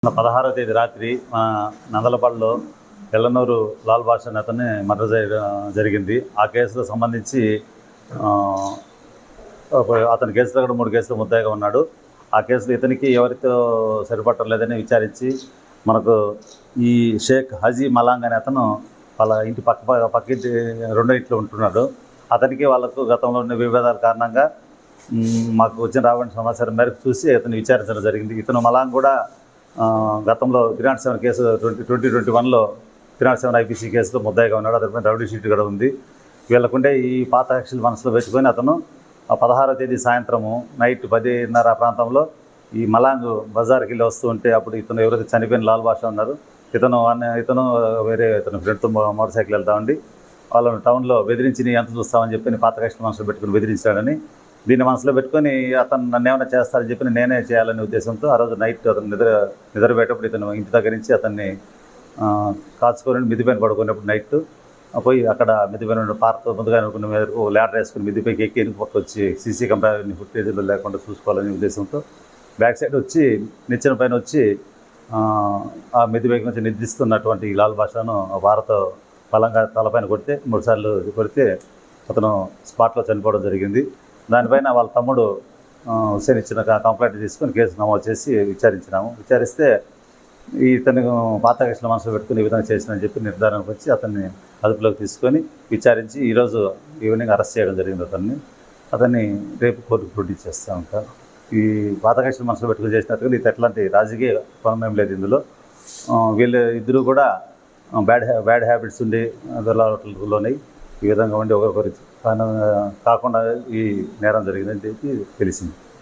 మన 16వ తేదీ రాత్రి మన నందలపాడులో ఎల్లనూరు లాల్ భాష అనే అతన్ని మర్డర్ చేయడం జరిగింది. ఆ కేసులో సంబంధించి అతని కేసులో కూడా 3 కేసులు ముద్దాయిగా ఉన్నాడు. ఆ కేసులో ఇతనికి ఎవరితో సరిపట్టం లేదని విచారించి మనకు ఈ షేక్ హజీ మలాంగ్ అనే అతను వాళ్ళ ఇంటి పక్కింటి రెండో ఇంట్లో ఉంటున్నాడు. అతనికి వాళ్ళకు గతంలో ఉన్న విభేదాల కారణంగా మాకు వచ్చిన రాబడిన సమాచారం మేరకు చూసి అతన్ని విచారించడం జరిగింది. ఇతను మలాంగ్ కూడా గతంలో 307 కేసు 2021లో 307 ఐపీసీ కేసులో ముద్దాయిగా ఉన్నాడు. అతని రౌడీ షీట్ కూడా ఉంది. వీళ్ళకుండే ఈ పాత కక్షలు మనసులో పెట్టుకొని అతను 16వ తేదీ సాయంత్రము నైట్ 10:30 ప్రాంతంలో ఈ మలాంగ్ బజార్కి వెళ్ళి వస్తూ ఉంటే అప్పుడు ఇతను ఎవరైతే చనిపోయిన లాల్ భాష ఉన్నారు ఇతను వేరే ఫ్రెండ్తో మోటార్ సైకిల్ వెళ్తా ఉండి వాళ్ళని టౌన్లో బెదిరించి నీ ఎంత చూస్తామని చెప్పి పాత కక్షలు మనసులో పెట్టుకుని బెదిరించాడని, దీన్ని మనసులో పెట్టుకొని అతను నన్ను ఏమైనా చేస్తారని చెప్పి నేనే చేయాలనే ఉద్దేశంతో ఆ రోజు నైట్ అతను నిద్రపోయేటప్పుడు ఇతను ఇంటి దగ్గర నుంచి అతన్ని కాచుకొని మిద్దిపైన పడుకున్నప్పుడు నైట్ పోయి అక్కడ మిద్దిపైన పార్క్ ముందుగా అనుకున్న మీద ల్యాడర్ వేసుకుని మిద్దిపైకి ఎక్కి ఎనుక పక్క వచ్చి సీసీ కెమెరా ఫుటేజీలో లేకుండా చూసుకోవాలనే ఉద్దేశంతో బ్యాక్ సైడ్ వచ్చి నిచ్చెన పైన వచ్చి ఆ మిద్దిపైకి నుంచి నిద్రిస్తున్నటువంటి లాల్ భాషను భారత బలంగా తలపైన కొడితే 3 సార్లు కొడితే అతను స్పాట్లో చనిపోవడం జరిగింది. దానిపైన వాళ్ళ తమ్ముడు హుస్సేన్ ఇచ్చిన కంప్లైంట్ తీసుకొని కేసు నమోదు చేసి విచారిస్తే ఇతను పాత కేసుల మనసులో పెట్టుకుని ఈ విధంగా చేసినని చెప్పి నిర్ధారణకు వచ్చి అతన్ని అదుపులోకి తీసుకొని విచారించి ఈరోజు ఈవినింగ్ అరెస్ట్ చేయడం జరిగింది. అతన్ని రేపు కోర్టుకు ప్రొడ్యూస్ చేస్తాం. ఇంకా ఈ పాత కేసుల మనసులో పెట్టుకుని చేసినట్టుగా ఇది ఎట్లాంటి రాజకీయ కోణం లేదు ఇందులో. వీళ్ళు ఇద్దరు కూడా బ్యాడ్ హ్యాబిట్స్ ఉండి దొరలోనే ఈ విధంగా ఉండి ఒకరికొకరి కాకుండా ఈ నేరం జరిగిందని చెప్పి తెలిసింది.